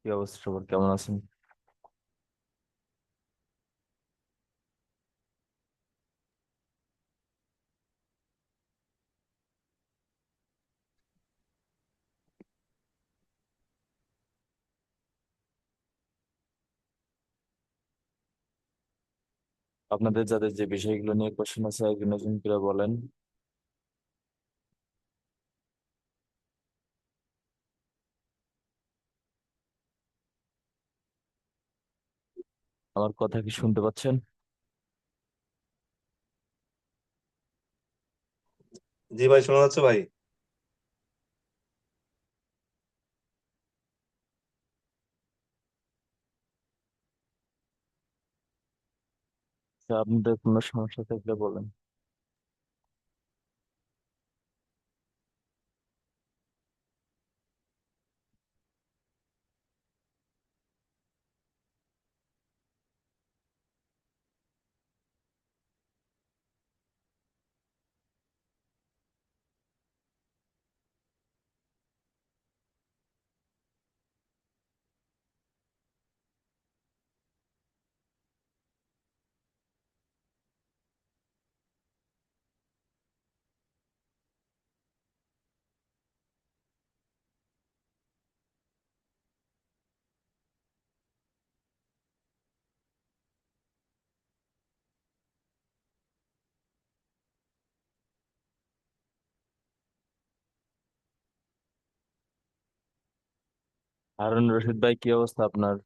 কি অবস্থা সবার, কেমন আছেন? আপনাদের যাদের যে বিষয়গুলো নিয়ে কোশ্চেন আছে একজন একজন করে বলেন। আমার কথা কি শুনতে পাচ্ছেন? জি ভাই, শোনা যাচ্ছে ভাই। তা আপনাদের কোনো সমস্যা থাকলে বলেন। হারুন রশিদ ভাই, কি অবস্থা আপনার?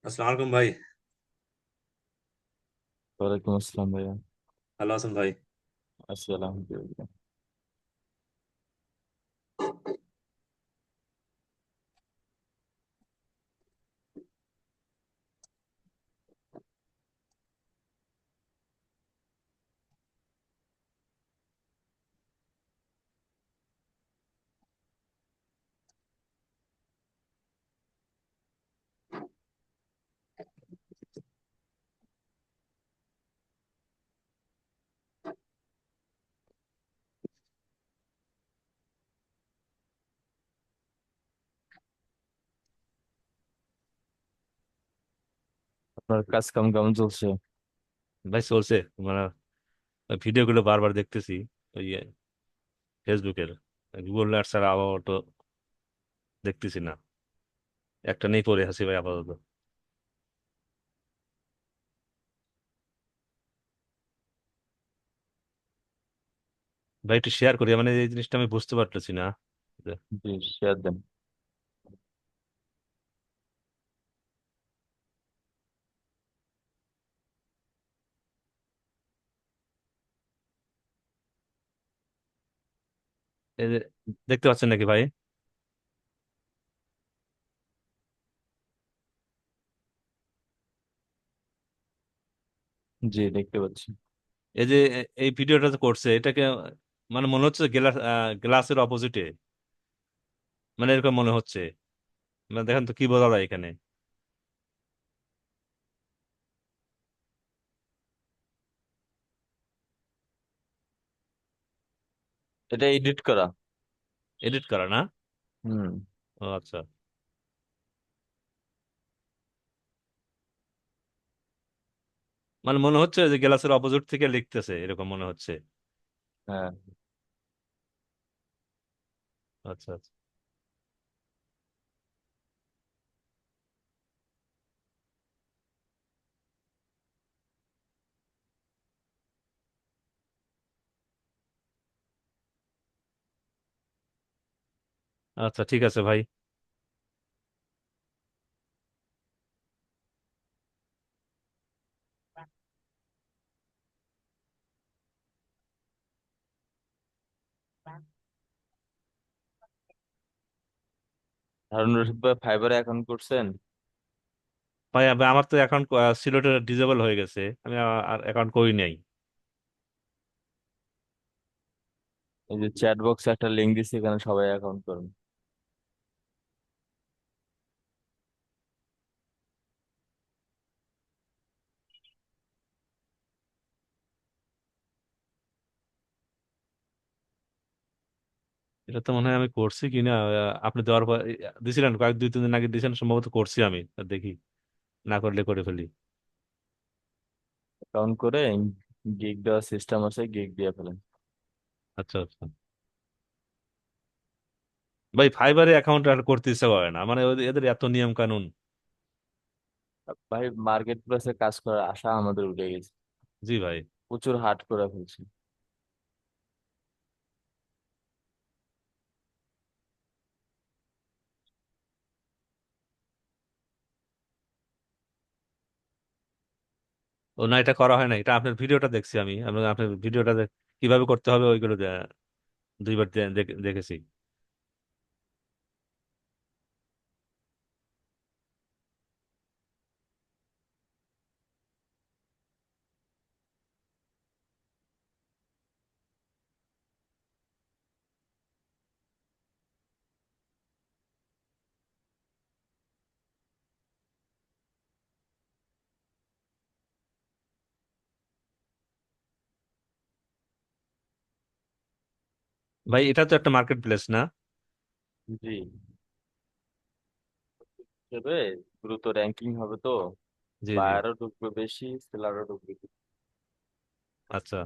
আসসালামু আলাইকুম ভাই। ওয়ালাইকুম আসসালাম ভাইয়া। ভালো আছেন ভাই? আছি আলহামদুলিল্লাহ। আপনার কাজ কাম কেমন চলছে? ভাই চলছে। মানে ভিডিও গুলো বারবার দেখতেছি ওই ফেসবুকের। গুগল আর্টস আর আবহাওয়া তো দেখতেছি না, একটা নেই পড়ে আছি ভাই আপাতত। ভাই একটু শেয়ার করি, মানে এই জিনিসটা আমি বুঝতে পারতেছি না। জি, শেয়ার দেন। এই যে দেখতে পাচ্ছেন নাকি ভাই? জি, দেখতে পাচ্ছি। এই যে এই ভিডিওটা যে করছে এটাকে, মানে মনে হচ্ছে গ্লাস, গ্লাসের অপোজিটে, মানে এরকম মনে হচ্ছে। মানে দেখেন তো কি বোঝা যায় এখানে। এটা এডিট করা? এডিট করা না? হুম। ও আচ্ছা। মানে মনে হচ্ছে যে গ্লাসের অপোজিট থেকে লিখতেছে, এরকম মনে হচ্ছে। হ্যাঁ। আচ্ছা আচ্ছা। আচ্ছা ঠিক আছে ভাই। হারুন রশিদ ভাই, ফাইবারে অ্যাকাউন্ট করছেন? ভাই আমার তো অ্যাকাউন্ট সিলেটে ডিসেবল হয়ে গেছে, আমি আর অ্যাকাউন্ট করি নাই। এই যে চ্যাট বক্সে একটা লিঙ্ক দিচ্ছি, এখানে সবাই অ্যাকাউন্ট করুন। এটা তো মনে হয় আমি করছি কিনা, আপনি দেওয়ার পর দিছিলেন, কয়েক 2-3 দিন আগে দিয়েছেন সম্ভবত, করছি আমি। তা দেখি, না করলে করে ফেলি। অ্যাকাউন্ট করে গিগ দেওয়ার সিস্টেম আছে, গিগ দিয়ে ফেলেন। আচ্ছা আচ্ছা। ভাই ফাইবারে অ্যাকাউন্ট আর করতে ইচ্ছা করে না, মানে এদের এত নিয়ম কানুন। ভাই মার্কেট প্লেসে কাজ করার আশা আমাদের উঠে গেছে। জি ভাই। প্রচুর হার্ড করে ফেলছে। ও না, এটা করা হয় না, এটা আপনার ভিডিওটা দেখছি আমি, আপনার ভিডিওটা কিভাবে করতে হবে ওইগুলো 2বার দেখেছি। ভাই এটা তো একটা মার্কেট প্লেস না? জি। তবে দ্রুত র্যাঙ্কিং হবে তো, জি জি। বায়ারও ঢুকবে বেশি, সেলারও ঢুকবে বেশি। আচ্ছা।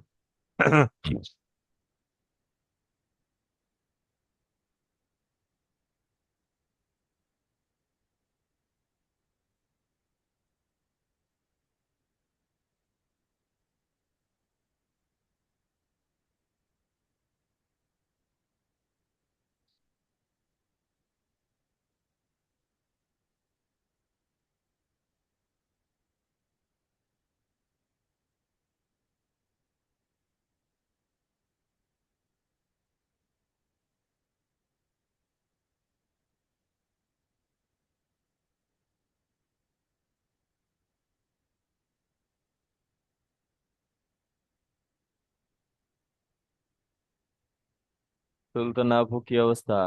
সুলতান আপু কি অবস্থা?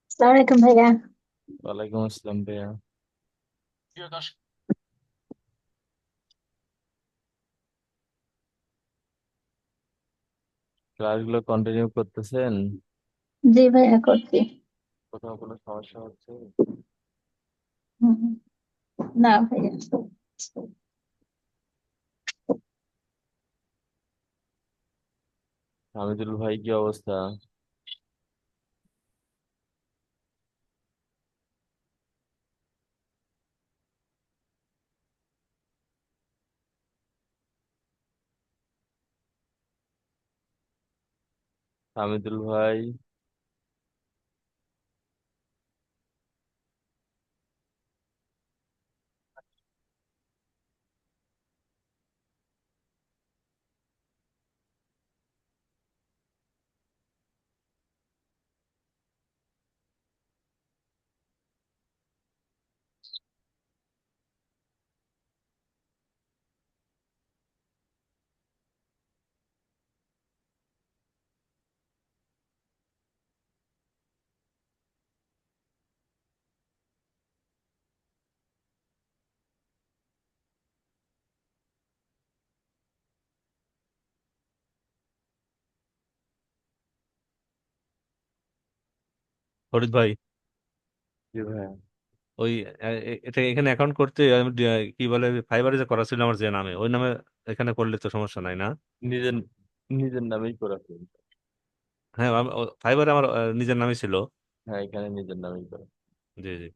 আসসালামু আলাইকুম ভাইয়া। ওয়ালাইকুম আসসালাম ভাইয়া। ক্লাসগুলো কন্টিনিউ করতেছেন? জি ভাইয়া করছি। কোথাও কোনো সমস্যা হচ্ছে? হুম, না ভাইয়া। হামিদুল ভাই কি অবস্থা? হামিদুল ভাই। ফরিদ ভাই, জি ভাইয়া। ওই এটা এখানে অ্যাকাউন্ট করতে আমি কি বলে, ফাইবারে যে করা ছিল আমার যে নামে, ওই নামে এখানে করলে তো সমস্যা নাই না? নিজের নিজের নামেই করে ফেলুন। হ্যাঁ, ফাইবারে আমার নিজের নামে ছিল। হ্যাঁ, এখানে নিজের নামেই করে। জি জি।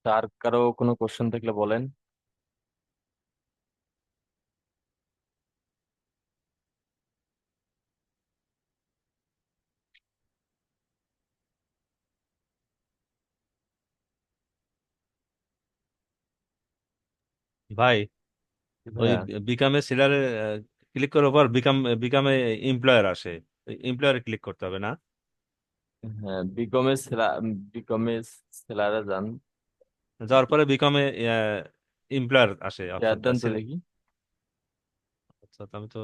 তার কারো কোনো কোশ্চেন থাকলে বলেন। ভাই, ওই হ্যাঁ, বিকামে সেলারে ক্লিক করার পর বিকামে এমপ্লয়ার আসে। এমপ্লয়ারে ক্লিক করতে হবে না? হ্যাঁ, বিকমে সেলারে যান। যাওয়ার পরে বিকামে এমপ্লয়ার আসে শেয়ার অপশনটা। দেন তো দেখি। আচ্ছা, তো আমি তো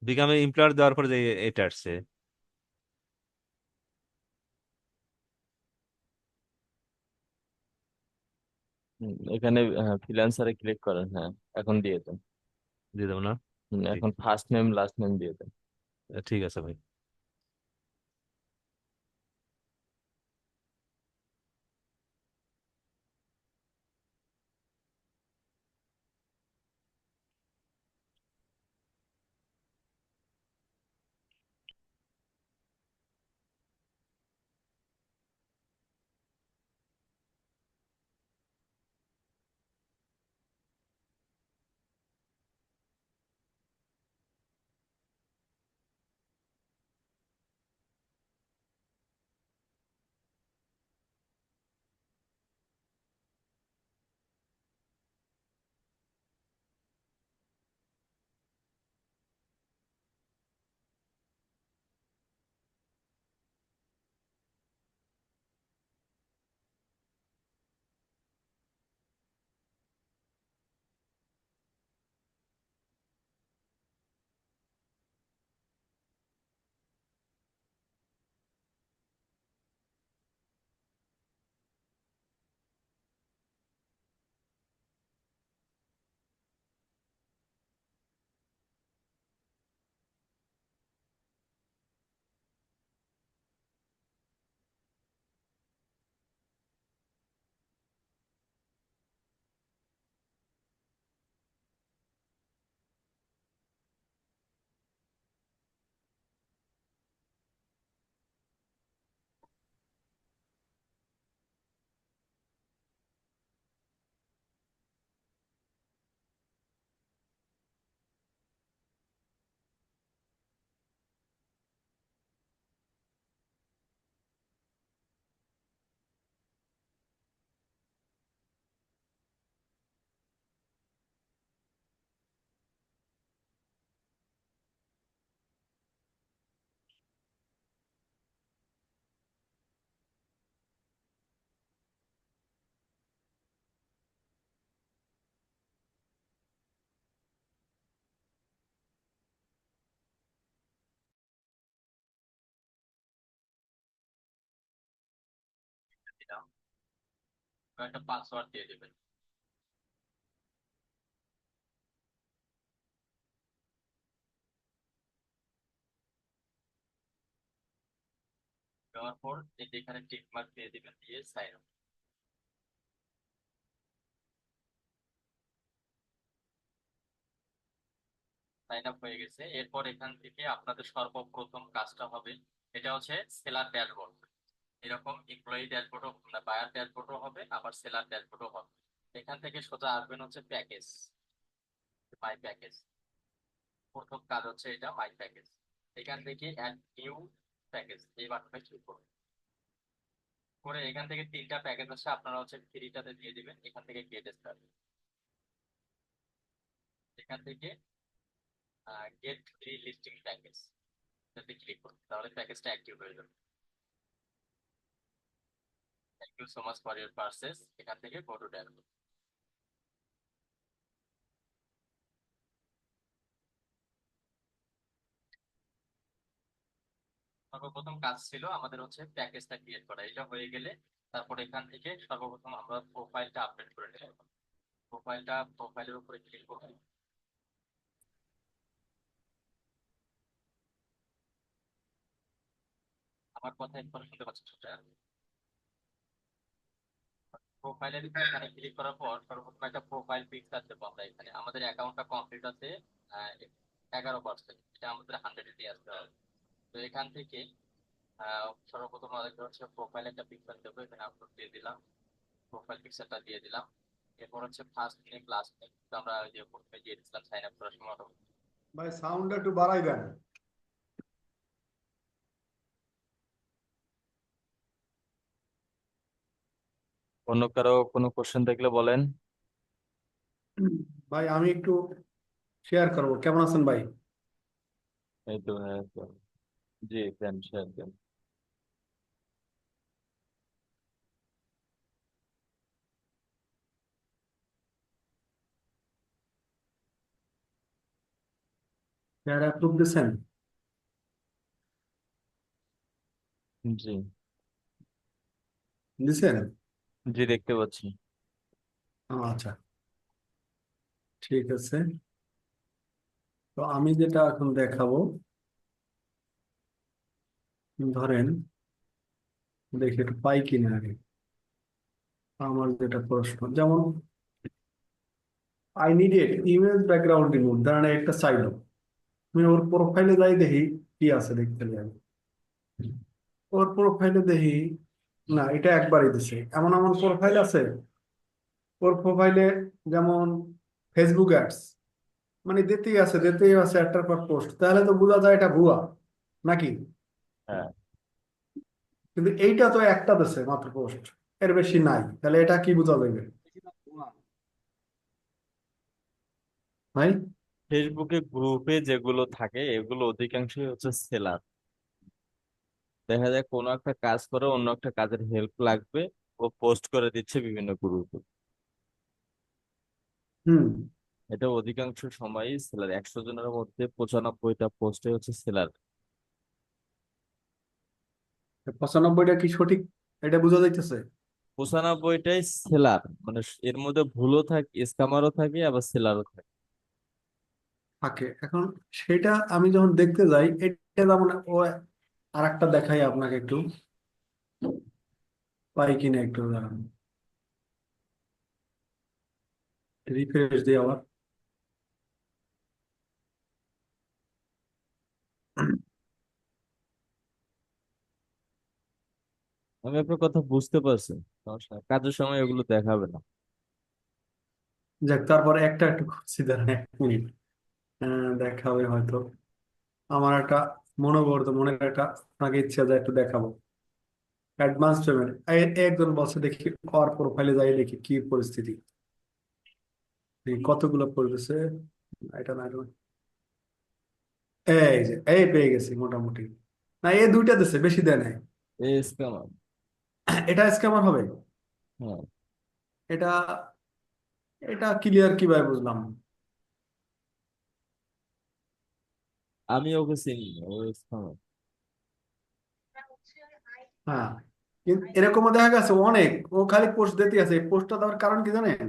বিকামে এমপ্লয়ার দেওয়ার পরে যে এটা আসছে। এখানে ফ্রিল্যান্সারে ক্লিক করেন, হ্যাঁ। এখন দিয়ে দেন। দিয়ে দেবো না? ঠিক, এখন ফার্স্ট নেম লাস্ট নেম দিয়ে দেন। ঠিক আছে ভাই। দিলাম। একটা পাসওয়ার্ড দিয়ে দেবেন। দেওয়ার পর এই যে এখানে টিক মার্ক দিয়ে দিবেন, দিয়ে সাইন আপ। সাইন আপ হয়ে গেছে। এরপর এখান থেকে আপনাদের সর্বপ্রথম কাজটা হবে, এটা হচ্ছে সেলার ড্যাশবোর্ড। এরকম এমপ্লয়ি ড্যাশবোর্ডও, বায়ার ড্যাশবোর্ডও হবে, আবার সেলার ড্যাশবোর্ডও হবে। এখান থেকে সোজা আসবেন হচ্ছে প্যাকেজ, মাই প্যাকেজ। প্রথম কাজ হচ্ছে এটা, মাই প্যাকেজ। এখান থেকে অ্যাড নিউ প্যাকেজ, এই বাটনে ক্লিক করুন। করে এখান থেকে তিনটা প্যাকেজ আছে, আপনারা হচ্ছে ফ্রিটাতে দিয়ে দিবেন। এখান থেকে গেট স্টার্ট, এখান থেকে গেট ফ্রি লিস্টিং প্যাকেজ, এটাতে ক্লিক করুন, তাহলে প্যাকেজটা অ্যাক্টিভ হয়ে যাবে। Thank you so much for your purchase. এখান থেকে গো টু ড্যাশবোর্ড। সর্বপ্রথম কাজ ছিল আমাদের হচ্ছে প্যাকেজটা ক্রিয়েট করা। এটা হয়ে গেলে তারপর এখান থেকে সর্বপ্রথম আমরা প্রোফাইলটা আপডেট করে নেব। প্রোফাইলের উপরে ক্লিক করব। আমার কথা একবার শুনতে পাচ্ছেন সেটা? প্রোফাইলের এখানে ক্লিক করার পর সর্বপ্রথম একটা প্রোফাইল পিকচার দেবো আমরা। এখানে আমাদের অ্যাকাউন্টটা কমপ্লিট আছে 11%, এটা আমাদের 100 দিয়ে আসতে হবে। তো এখান থেকে সর্বপ্রথম আমাদের হচ্ছে প্রোফাইল একটা পিকচার দেবো, এখানে আপলোড দিয়ে দিলাম। প্রোফাইল পিকচারটা দিয়ে দিলাম। এরপর হচ্ছে ফার্স্ট নেম লাস্ট নেম, আমরা ওই যে প্রথমে দিয়ে দিয়েছিলাম সাইন আপ করার সময়। ভাই সাউন্ডটা একটু বাড়াই দেন। অন্য কারো কোনো কোশ্চেন থাকলে বলেন। ভাই আমি একটু শেয়ার করবো, কেমন আছেন ভাই? এই তো হ্যাঁ তো। জি দেন, শেয়ার দেন। শেয়ার অ্যাপ্রুভ দিচ্ছেন? জি দিচ্ছেন? জি দেখতে পাচ্ছি। আচ্ছা, ঠিক আছে। তো আমি যেটা এখন দেখাবো, ধরেন দেখি একটু পাই কিনা আগে। আমার যেটা প্রশ্ন, যেমন I needed image background remove, ধরেন একটা চাইলো, আমি ওর প্রোফাইলে যাই দেখি কি আছে দেখতে যাই, ওর প্রোফাইলে দেখি না, এটা একবারই দিছে। এমন এমন প্রোফাইল আছে ওর প্রোফাইলে, যেমন ফেসবুক অ্যাডস, মানে দিতেই আছে একটার পর পোস্ট, তাহলে তো বোঝা যায় এটা ভুয়া নাকি? হ্যাঁ, কিন্তু এইটা তো একটা দিছে মাত্র পোস্ট, এর বেশি নাই, তাহলে এটা কি বোঝা যাবে ভাই? ফেসবুকে গ্রুপে যেগুলো থাকে এগুলো অধিকাংশই হচ্ছে সেলার। দেখা যায় কোনো একটা কাজ করে, অন্য একটা কাজের হেল্প লাগবে, ও পোস্ট করে দিচ্ছে বিভিন্ন গ্রুপে। হুম। এটা অধিকাংশ সময়ই সেলার, 100 জনের মধ্যে 95টা পোস্টে হচ্ছে সেলার। 95টা কি সঠিক, এটা বোঝা যাইতেছে? 95টাই সেলার, মানে এর মধ্যে ভুলও থাকে, স্ক্যামারও থাকে, আবার সেলারও থাকে। থাকে এখন, সেটা আমি যখন দেখতে যাই, এটা যেমন ও আর একটা দেখাই আপনাকে একটু, পাই কিনা একটু দাঁড়ান, রিফ্রেশ দিই আবার। আমি আপনার কথা বুঝতে পারছি, সমস্যা নাই। কাজের সময় এগুলো দেখাবে না। যাক, তারপর একটা একটু খুঁজছি, দাঁড়ান 1 মিনিট। দেখাবে হয়তো, আমার একটা মনের একটা আপনাকে ইচ্ছা যায় একটু দেখাবো। অ্যাডভান্স পেমেন্ট, একজন বলছে, দেখি ওর প্রোফাইলে যাই দেখি কি পরিস্থিতি, দেখি কতগুলো পড়তেছে। এটা না, এটা না। এই যে এই পেয়ে গেছি মোটামুটি, না এই দুইটা দিছে, বেশি দেয় নাই। এই স্ক্যামার। এটা স্ক্যামার হবে? হ্যাঁ, এটা এটা ক্লিয়ার কিভাবে বুঝলাম? আমি ওকে চিনি না, ও স্ক্যামার। হ্যাঁ, কিন্তু এরকমও দেখা গেছে অনেক, ও খালি পোস্ট দিতে আছে। এই পোস্টটা দেওয়ার কারণ কি জানেন?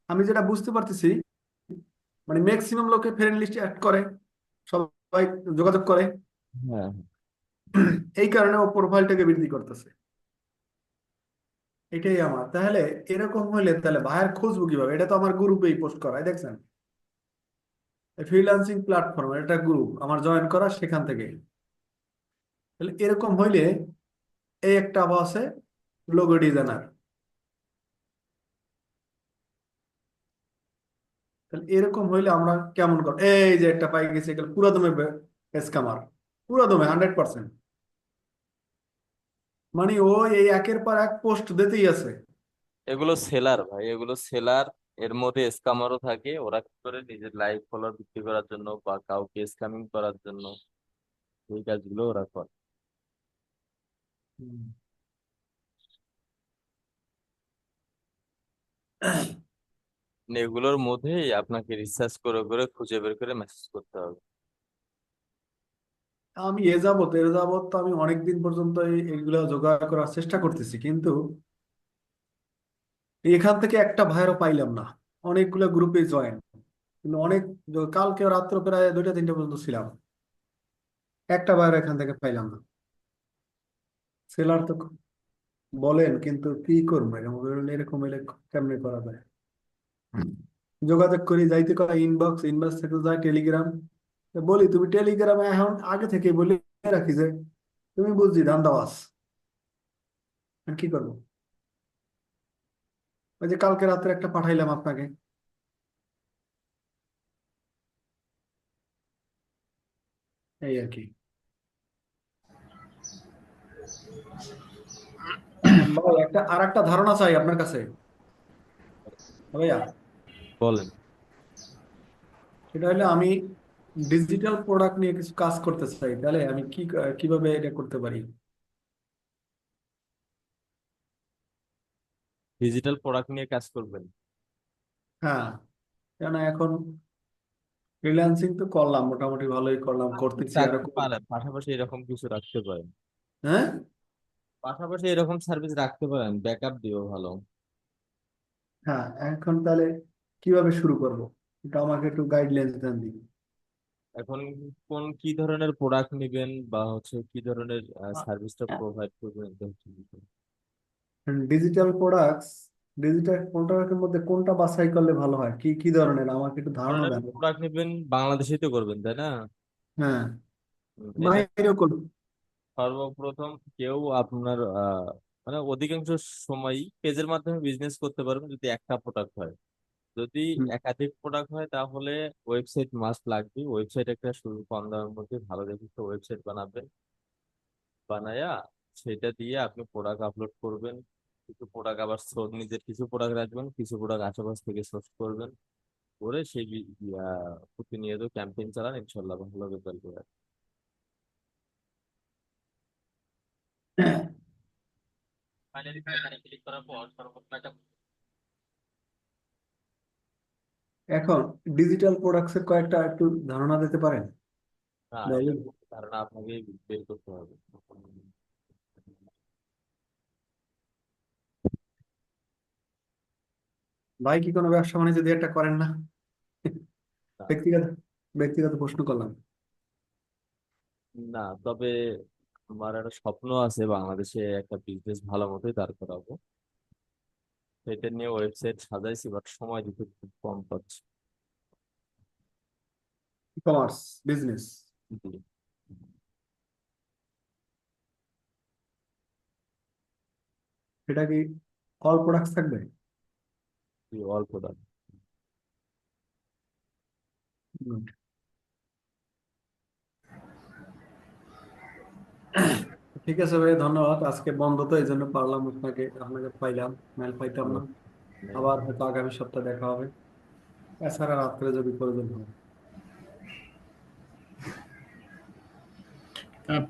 আমি যেটা বুঝতে পারতেছি, মানে ম্যাক্সিমাম লোকে ফ্রেন্ড লিস্টে অ্যাড করে, সবাই যোগাযোগ করে, হ্যাঁ, এই কারণে ও প্রোফাইলটাকে বৃদ্ধি করতেছে। এটাই আমার, তাহলে এরকম হলে তাহলে ভাইয়ের খুঁজবো কিভাবে? এটা তো আমার গ্রুপেই পোস্ট করা, এই দেখছেন, ফ্রিল্যান্সিং প্ল্যাটফর্ম, এটা গ্রুপ আমার জয়েন করা, সেখান থেকে। তাহলে এরকম হইলে এই একটা আছে লোগো ডিজাইনার, তাহলে এরকম হইলে আমরা কেমন কর, এই যে একটা পাই গেছে, এগুলো পুরো দমে স্ক্যামার, পুরো দমে 100%। মানে ও এই একের পর এক পোস্ট দিতেই আছে। এগুলো সেলার ভাই, এগুলো সেলার। এর মধ্যে স্ক্যামারও থাকে, ওরা কি করে নিজের লাইভ ফলোয়ার বিক্রি করার জন্য বা কাউকে স্ক্যামিং করার জন্য এই কাজগুলো ওরা করে। হুম। মানে এগুলোর মধ্যেই আপনাকে রিসার্চ করে করে খুঁজে বের করে মেসেজ করতে হবে। আমি এ যাবত তো আমি অনেকদিন পর্যন্ত এইগুলা জোগাড় করার চেষ্টা করতেছি, কিন্তু এখান থেকে একটা ভাইয়েরও পাইলাম না। অনেকগুলো গ্রুপে জয়েন, কিন্তু কালকে রাত্র প্রায় 2টা 3টা পর্যন্ত ছিলাম, একটা ভাইয়ের এখান থেকে পাইলাম না। সেলার তো বলেন, কিন্তু কি করবো, এরকম হলে কেমনে করা যায়? যোগাযোগ করি, যাইতে কয় ইনবক্স, ইনবক্স থেকে যায় টেলিগ্রাম। তো বলি তুমি টেলিগ্রামে এখন আগে থেকে বলে রাখি যে তুমি বুঝছি ধান্দাবাজ, আর কি করবো? ওই যে কালকে রাত্রে একটা পাঠাইলাম আপনাকে, এই আর কি। ভাই আর একটা ধারণা চাই আপনার কাছে ভাইয়া। বলেন। সেটা হলে আমি ডিজিটাল প্রোডাক্ট নিয়ে কিছু কাজ করতে চাই, তাহলে আমি কিভাবে এটা করতে পারি? ডিজিটাল প্রোডাক্ট নিয়ে কাজ করবেন? হ্যাঁ, কেন এখন ফ্রিল্যান্সিং তো করলাম, মোটামুটি ভালোই করলাম, করতেছি আরো রাখতে পারেন, পাশাপাশি এরকম কিছু রাখতে পারেন। হ্যাঁ। পাশাপাশি এরকম সার্ভিস রাখতে পারেন, ব্যাকআপ দিও ভালো। হ্যাঁ, এখন তাহলে কিভাবে শুরু করব, এটা আমাকে একটু গাইডলাইন্স দেন দিন। এখন কি ধরনের প্রোডাক্ট নেবেন বা হচ্ছে কি ধরনের সার্ভিসটা প্রোভাইড করবেন, এটা হচ্ছে বিষয়। ডিজিটাল প্রোডাক্টস, ডিজিটাল প্রোডাক্টের মধ্যে কোনটা বাছাই করলে ভালো হয়, কি কি ধরনের আমাকে একটু ধারণা ধরনের দেন। প্রোডাক্ট নেবেন বাংলাদেশেই তো করবেন, তাই না? হ্যাঁ, এটা বাইরেও করব। সর্বপ্রথম কেউ আপনার মানে অধিকাংশ সময়ই পেজের মাধ্যমে বিজনেস করতে পারবেন যদি একটা প্রোডাক্ট হয়। যদি হুম। একাধিক প্রোডাক্ট হয় তাহলে ওয়েবসাইট মাস্ট লাগবে। ওয়েবসাইট একটা শুরু কম দামের মধ্যে ভালো দেখে একটা ওয়েবসাইট বানাবেন, বানায়া সেটা দিয়ে আপনি প্রোডাক্ট আপলোড করবেন। কিছু প্রোডাক্ট আবার নিজের কিছু প্রোডাক্ট রাখবেন, কিছু প্রোডাক্ট আশেপাশ থেকে সোর্স করবেন, করে সেই প্রতিনিয়ত ক্যাম্পেইন চালান, ইনশাল্লাহ ভালো রেজাল্ট হবে। ফাইনালি এখানে ক্লিক করার পর সর্বপ্রথম একটা এখন ডিজিটাল প্রোডাক্টস এর কয়েকটা একটু ধারণা দিতে পারেন না, এটা তাহলে? ধারণা আপনাকে বের করতে হবে। ভাই কি কোনো ব্যবসা বাণিজ্য দিয়ে একটা করেন না? না, ব্যক্তিগত ব্যক্তিগত প্রশ্ন করলাম। না, তবে আমার একটা স্বপ্ন আছে, বাংলাদেশে একটা বিজনেস ভালো মতোই দাঁড় করাবো। এটা নিয়ে ওয়েবসাইট সাজাইছি, বাট সময় দিতে খুব কম পাচ্ছি। ই কমার্স বিজনেস, জি, সেটা কি অল প্রোডাক্টস থাকবে? জি, অল্প দাম। Good. ঠিক আছে ভাই, ধন্যবাদ। আজকে বন্ধ তো এই জন্য পারলাম, আপনাকে আপনাকে পাইলাম, মেল পাইতাম না। আবার হয়তো আগামী সপ্তাহে দেখা হবে, এছাড়া রাত্রে যদি প্রয়োজন হয়।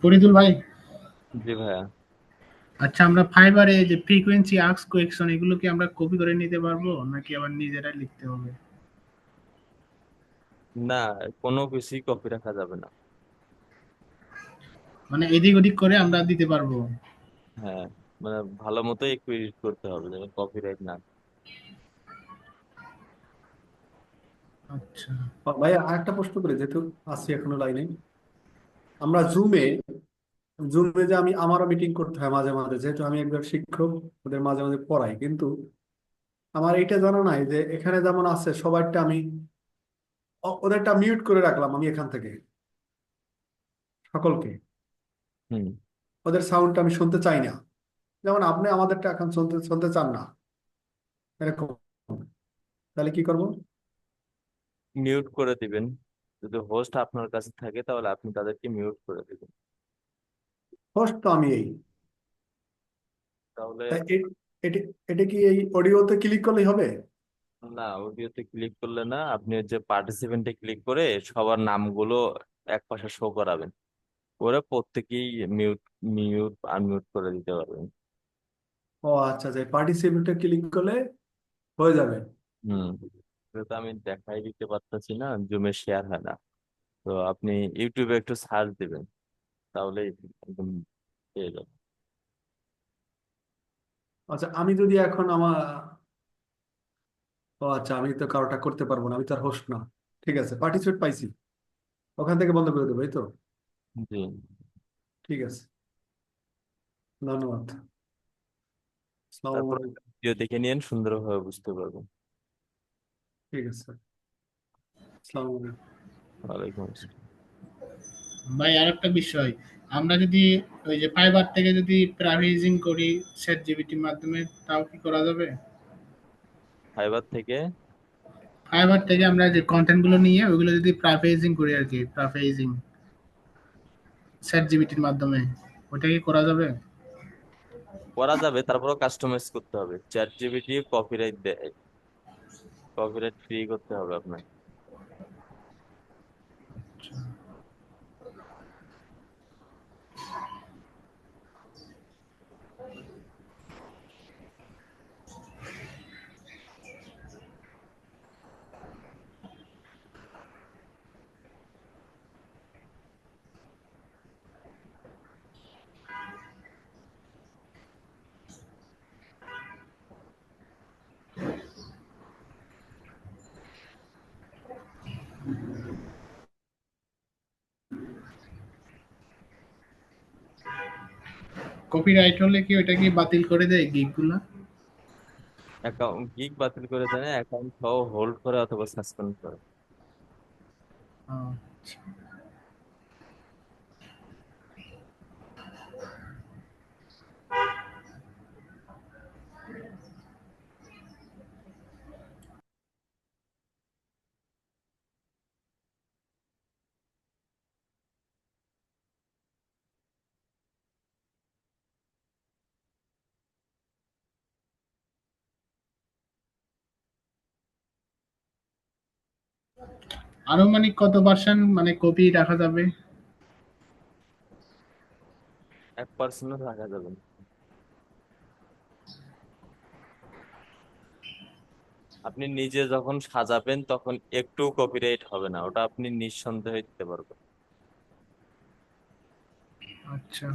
ফরিদুল ভাই, জি ভাইয়া। আচ্ছা আমরা ফাইবারে যে ফ্রিকোয়েন্সি আস্ক কোয়েকশন এগুলো কি আমরা কপি করে নিতে পারবো নাকি আবার নিজেরাই লিখতে হবে? না, কোনো কিছুই কপি রাখা যাবে না। মানে এদিক ওদিক করে আমরা দিতে পারবো? হ্যাঁ, মানে ভালো মতো একটু এডিট করতে হবে যেন কপিরাইট না। আচ্ছা। ভাই আরেকটা প্রশ্ন করি, যেহেতু আছি এখনো লাইনে, আমরা জুমে, জুমে যে আমারও মিটিং করতে হয় মাঝে মাঝে, যেহেতু আমি একজন শিক্ষক, ওদের মাঝে মাঝে পড়াই, কিন্তু আমার এইটা জানা নাই যে এখানে যেমন আছে সবাইটা আমি ওদেরটা মিউট করে রাখলাম আমি এখান থেকে সকলকে, হুম। ওদের সাউন্ডটা আমি শুনতে চাই না, যেমন আপনি আমাদেরটা এখন শুনতে শুনতে চান না এরকম, তাহলে কি করব? মিউট করে দিবেন। যদি হোস্ট আপনার কাছে থাকে তাহলে আপনি তাদেরকে মিউট করে দিবেন। হোস্ট তো আমি এই, তাহলে তাই এটা এটা কি এই অডিওতে ক্লিক করলেই হবে? না, অডিওতে ক্লিক করলে না, আপনি হচ্ছে পার্টিসিপেন্টে ক্লিক করে সবার নামগুলো এক পাশে শো করাবেন, করে প্রত্যেকেই মিউট মিউট আনমিউট করে দিতে পারবেন। ও আচ্ছা, যে পার্টিসিপেন্টে ক্লিক করলে হয়ে যাবে। হুম। এটা তো আমি দেখাই দিতে পারতেছি না, জুমে শেয়ার হয় না। তো আপনি ইউটিউবে একটু সার্চ দিবেন, তাহলে একদম পেয়ে যাবেন। আচ্ছা, আমি যদি এখন ও আচ্ছা, আমি তো কারোটা করতে পারবো না, আমি তো আর হোস্ট না। ঠিক আছে, পার্টিসিপেট পাইছি, ওখান থেকে বন্ধ করে দেবো, এই তো? জি। ঠিক আছে, ধন্যবাদ। আসসালামু তারপর আলাইকুম। ভিডিও দেখে নিন, সুন্দরভাবে বুঝতে পারবেন। ঠিক আছে, আসসালামু আলাইকুম। ওয়ালাইকুম আসসালাম। ভাই আরেকটা বিষয়, আমরা যদি ওই যে ফাইবার থেকে যদি প্রাইভেসিং করি চ্যাট জিপিটির মাধ্যমে, তাও কি করা যাবে? ফাইবার থেকে ফাইবার থেকে আমরা যে কন্টেন্ট গুলো নিয়ে ওইগুলো যদি প্যারাফ্রেজিং করি আর কি, প্যারাফ্রেজিং চ্যাট জিপিটির মাধ্যমে, ওটা কি করা যাবে? করা যাবে, তারপরেও কাস্টমাইজ করতে হবে। চ্যাট জিপিটি কপিরাইট দেয়, কপিরাইট ফ্রি করতে হবে আপনাকে। কপিরাইট হলে কি ওটা কি বাতিল করে দেয় গিগ গুলা? অ্যাকাউন্ট গিগ বাতিল করে দেয় না, অ্যাকাউন্ট সহ হোল্ড করে অথবা সাসপেন্ড করে। আচ্ছা। আনুমানিক কত পার্সেন্ট মানে কপি রাখা যাবে? 1% রাখা যাবে না। আপনি নিজে যখন সাজাবেন তখন একটু কপিরাইট হবে না, ওটা আপনি নিঃসন্দেহে দিতে পারবেন। আচ্ছা।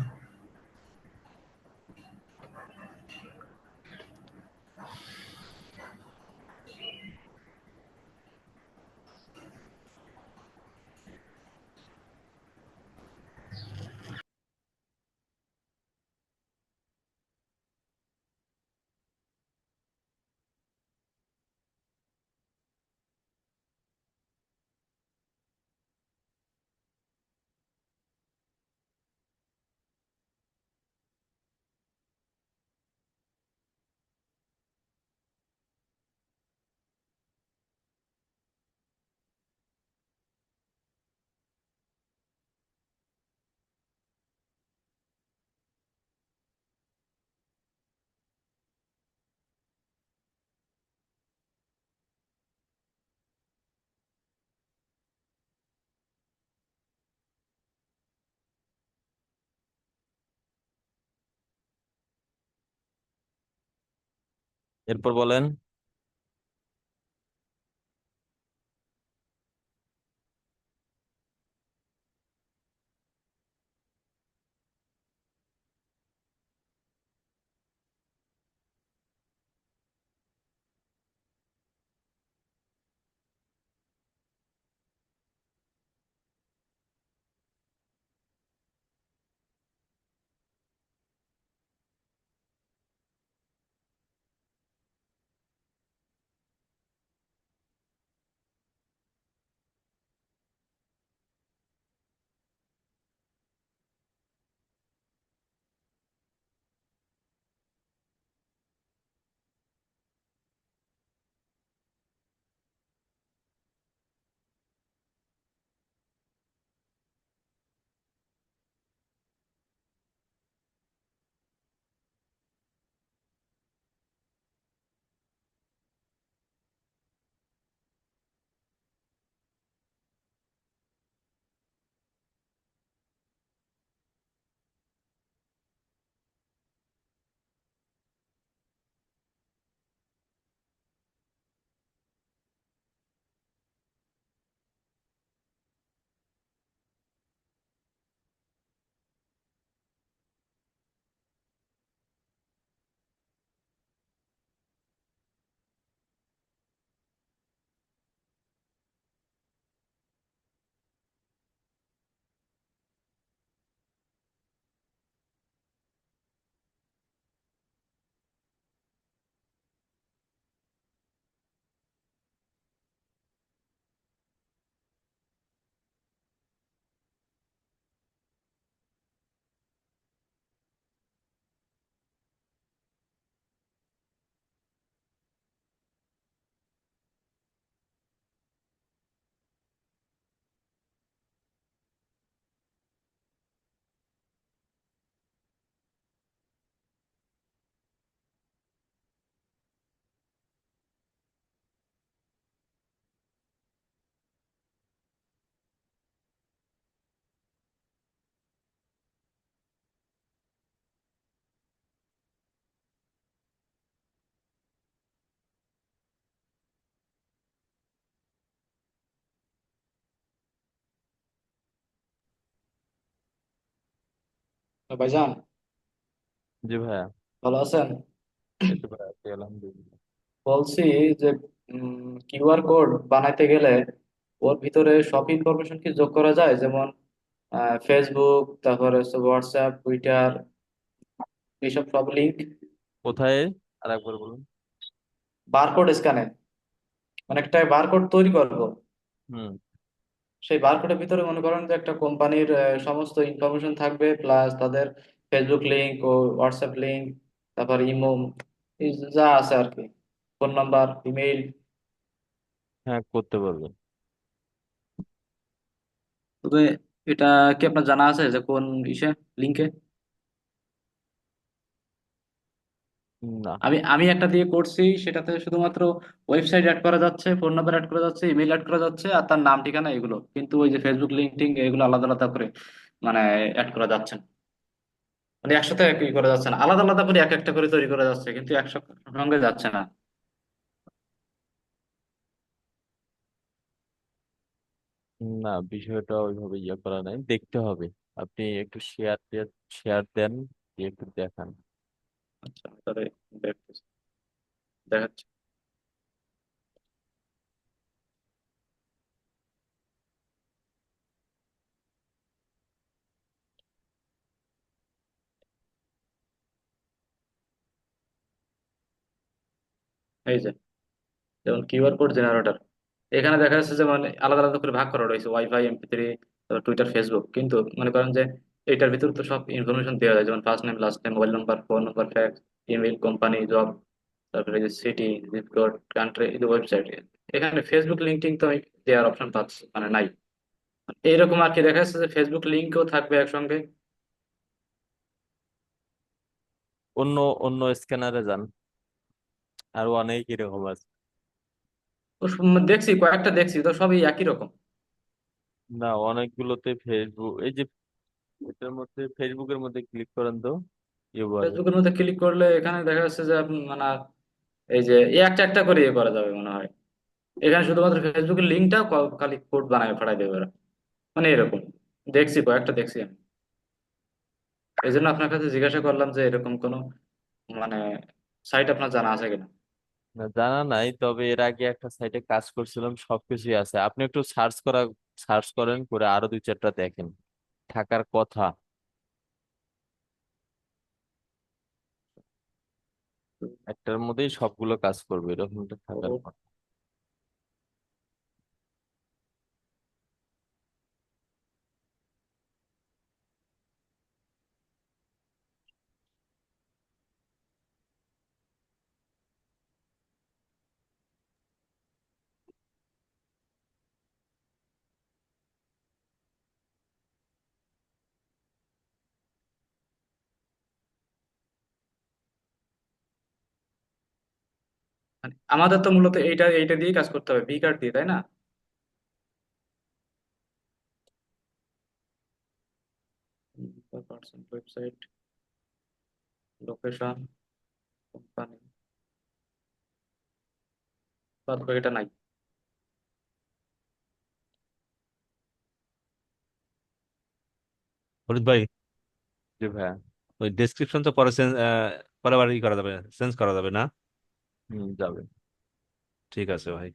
এরপর বলেন। ভাইজান, জি ভাইয়া। ভালো আছেন? এই তো ভাইয়া আছি, আলহামদুলিল্লাহ। বলছি যে কিউআর কোড বানাইতে গেলে ওর ভিতরে সব ইনফরমেশন কি যোগ করা যায়, যেমন ফেসবুক, তারপরে হচ্ছে হোয়াটসঅ্যাপ, টুইটার, এইসব সব লিঙ্ক কোথায় আর একবার বলুন। বারকোড স্ক্যানে, মানে একটা বারকোড তৈরি করব, হুম। সেই বারকোডের ভিতরে মনে করেন যে একটা কোম্পানির সমস্ত ইনফরমেশন থাকবে, প্লাস তাদের ফেসবুক লিঙ্ক ও হোয়াটসঅ্যাপ লিঙ্ক, তারপর ইমো, এই যা আছে আর কি, ফোন নাম্বার, ইমেইল। হ্যাঁ, করতে পারবেন। তবে এটা কি আপনার জানা আছে যে কোন ইসে, লিঙ্কে? না। আমি আমি একটা দিয়ে করছি, সেটাতে শুধুমাত্র ওয়েবসাইট অ্যাড করা যাচ্ছে, ফোন নাম্বার অ্যাড করা যাচ্ছে, ইমেল অ্যাড করা যাচ্ছে, আর তার নাম ঠিকানা এগুলো, কিন্তু ওই যে ফেসবুক লিঙ্ক টিঙ্ক এগুলো আলাদা আলাদা করে মানে অ্যাড করা যাচ্ছে না, মানে একসাথে একই করা যাচ্ছে না, আলাদা আলাদা করে এক একটা করে তৈরি করা যাচ্ছে, কিন্তু একসঙ্গে যাচ্ছে না। না, বিষয়টা ওইভাবে ইয়ে করা নাই, দেখতে হবে। আপনি একটু শেয়ার দেন, দিয়ে একটু দেখান। আচ্ছা, তাহলে দেখতেছি, দেখাচ্ছি। এই যে, যেমন কিউআর কোড জেনারেটর, এখানে দেখা যাচ্ছে যে মানে আলাদা আলাদা করে ভাগ করা রয়েছে, ওয়াইফাই, এমপি3, টুইটার, ফেসবুক, কিন্তু মনে করেন যে এটার ভিতর তো সব ইনফরমেশন দেওয়া যায়, যেমন first name, last name, mobile number, phone number, fax, email, company, job, তারপরে যে সিটি, জিপ কোড, কান্ট্রি, এই যে ওয়েবসাইট। এখানে ফেসবুক লিঙ্কিং তো আমি দেওয়ার অপশন পাচ্ছি মানে নাই, এইরকম আর কি দেখা যাচ্ছে যে ফেসবুক লিঙ্কও থাকবে একসঙ্গে। অন্য অন্য স্ক্যানারে যান, আরো অনেক এরকম আছে। তো দেখছি, কয়েকটা দেখছি তো সবই একই রকম। না, অনেকগুলোতে ফেসবুক, এই যে এটার মধ্যে, ফেসবুকের মধ্যে ক্লিক করেন তো, ইউআরএল। ফেসবুকের মধ্যে ক্লিক করলে এখানে দেখা যাচ্ছে যে মানে এই যে একটা একটা করে ইয়ে করা যাবে মনে হয়, এখানে শুধুমাত্র ফেসবুকের লিঙ্কটা খালি কোড বানায় পাঠাই দেবে ওরা, মানে এরকম দেখছি, কয়েকটা দেখছি আমি, এই জন্য আপনার কাছে জিজ্ঞাসা করলাম যে এরকম কোনো মানে সাইট আপনার জানা আছে কিনা। না, জানা নাই, তবে এর আগে একটা সাইটে কাজ করছিলাম, সবকিছুই আছে। আপনি একটু সার্চ করেন, করে আরো দুই চারটা দেখেন, থাকার কথা। একটার মধ্যেই সবগুলো কাজ করবে, এরকম একটা থাকার ও, কথা। মানে আমাদের তো মূলত এইটা এইটা দিয়েই কাজ করতে হবে, ভি কার্ড দিয়ে, তাই না? পার্সন, ওয়েবসাইট, লোকেশন, কোম্পানি, বাদ বাকিটা নাই। ফরিদ ভাই, জি ভাইয়া। ওই ডেসক্রিপশন তো পরে পরে বার ই করা যাবে, চেঞ্জ করা যাবে না? যাবে। ঠিক আছে ভাই।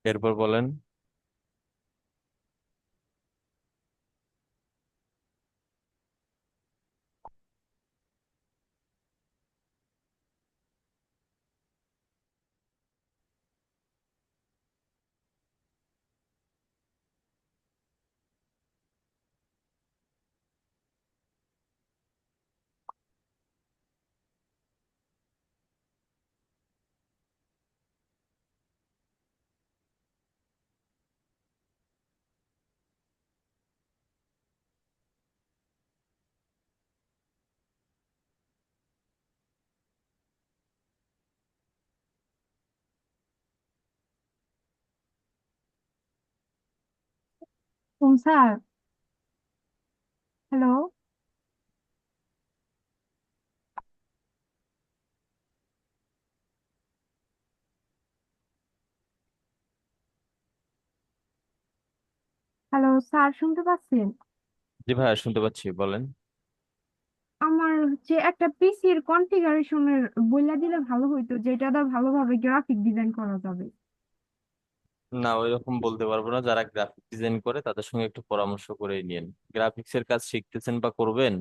এরপর বলেন। Sir, hello. হ্যালো স্যার, শুনতে পাচ্ছেন? জি ভাইয়া, শুনতে পাচ্ছি, বলেন। আমার হচ্ছে একটা পিসির কনফিগারেশনের বইলা দিলে ভালো হইতো, যেটা দা ভালোভাবে গ্রাফিক ডিজাইন করা যাবে। না, ওইরকম বলতে পারবো না। যারা গ্রাফিক ডিজাইন করে তাদের সঙ্গে একটু পরামর্শ করে নিন। গ্রাফিক্স এর কাজ শিখতেছেন বা করবেন?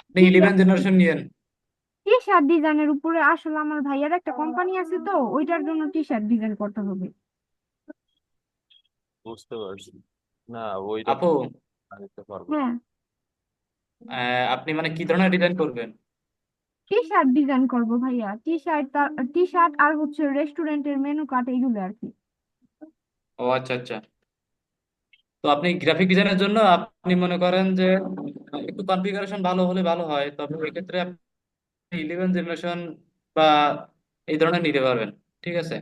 আপনি 11 জেনারেশন নিয়েন। টি শার্ট ডিজাইনের উপরে আসলে আমার ভাইয়ার একটা কোম্পানি আছে, তো ওইটার জন্য টি শার্ট ডিজাইন করতে হবে। বুঝতে পারছি। না, ওইটা আপু, দিতে পারবো না। হ্যাঁ, আপনি মানে কি ধরনের ডিজাইন করবেন? টি শার্ট ডিজাইন করবো ভাইয়া। টি শার্ট আর হচ্ছে রেস্টুরেন্টের মেনু কার্ড, এগুলো আর কি। ও আচ্ছা আচ্ছা। তো আপনি গ্রাফিক ডিজাইনের জন্য আপনি মনে করেন যে একটু কনফিগারেশন ভালো হলে ভালো হয়, তবে এক্ষেত্রে আপনি 11 জেনারেশন বা এই ধরনের নিতে পারবেন। ঠিক আছে।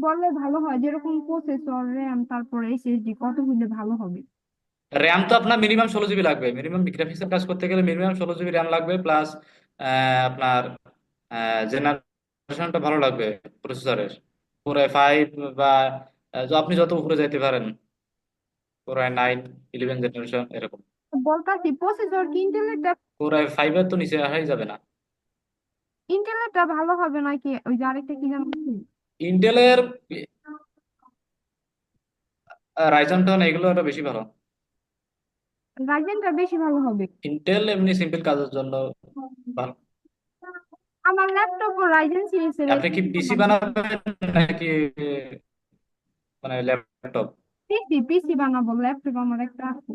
বললে ভালো হয়, যেরকম প্রসেসর, র্যাম, তারপরে এসএসডি কত হইলে ভালো হবে? র্যাম তো আপনার মিনিমাম 16 জিবি লাগবে। মিনিমাম গ্রাফিক্সের কাজ করতে গেলে মিনিমাম 16 জিবি র্যাম লাগবে, প্লাস আপনার জেনারেশনটা ভালো লাগবে প্রসেসরের। পুরো 5 বা আপনি যত উপরে যাইতে পারেন, পুরো 9, 11 জেনারেশন এরকম। বলতাছি প্রসেসর কি পুরো 5-এর তো নিচে আসাই যাবে না। ইন্টেলেরটা ভালো হবে নাকি ওই যে আরেকটা কি জানো? ইন্টেলের রাইজন এগুলো আরো বেশি ভালো। রাইজেনটা বেশি ভালো হবে। ইন্টেল এমনি সিম্পল কাজের জন্য ভালো। আমার ল্যাপটপ ও রাইজেন সিরিজের আপনি কি পিসি বানাবেন নাকি মানে ল্যাপটপ? পিসি বানাবো, ল্যাপটপ আমার একটা আছে,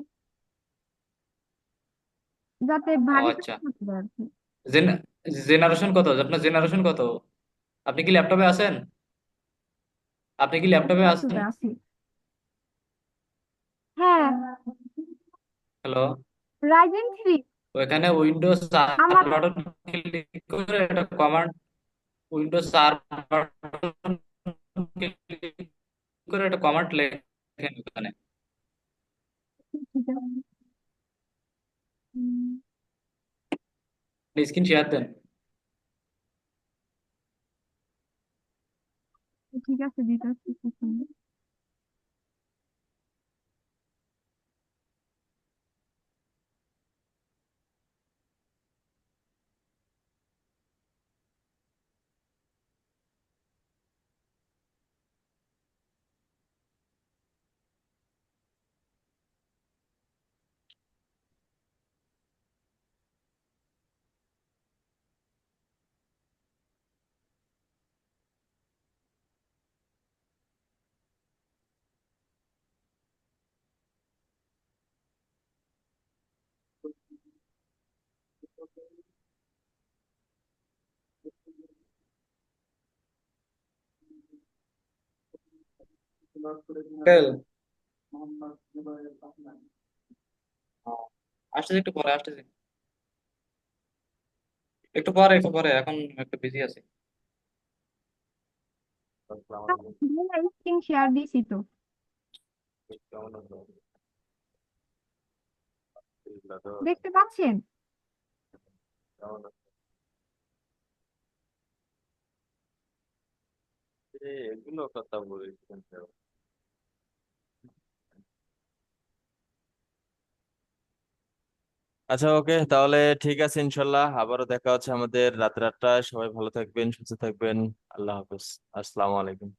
যাতে ও ভারী কাজ আচ্ছা। করতে পারে আর কি। জেনারেশন কত আপনার? জেনারেশন কত? আপনি কি ল্যাপটপে আছেন? আপনি কি ল্যাপটপে আছেন? ল্যাপটপে আছি। হ্যাঁ, হ্যালো। রাইজেন 3। ওইখানে উইন্ডোজ 4 আমার বাটন ক্লিক করে একটা কমান্ড, উইন্ডোজ 4 বাটন ক্লিক করে একটা কমান্ড লেখেন ওখানে। উম, স্ক্রিন শেয়ার দেন। ঠিক আছে, দিতেছি। তেল আসতেছে, একটু পরে আসতেছে, একটু পরে এখন একটু বিজি আছি। স্ক্রিন শেয়ার দিছি তো। দেখতে পাচ্ছেন? এগুলো কথা বলেছেন। আচ্ছা, ওকে, তাহলে ঠিক আছে, ইনশাল্লাহ আবারও দেখা হচ্ছে আমাদের রাত 8টায়। সবাই ভালো থাকবেন, সুস্থ থাকবেন। আল্লাহ হাফেজ। আসসালামু আলাইকুম।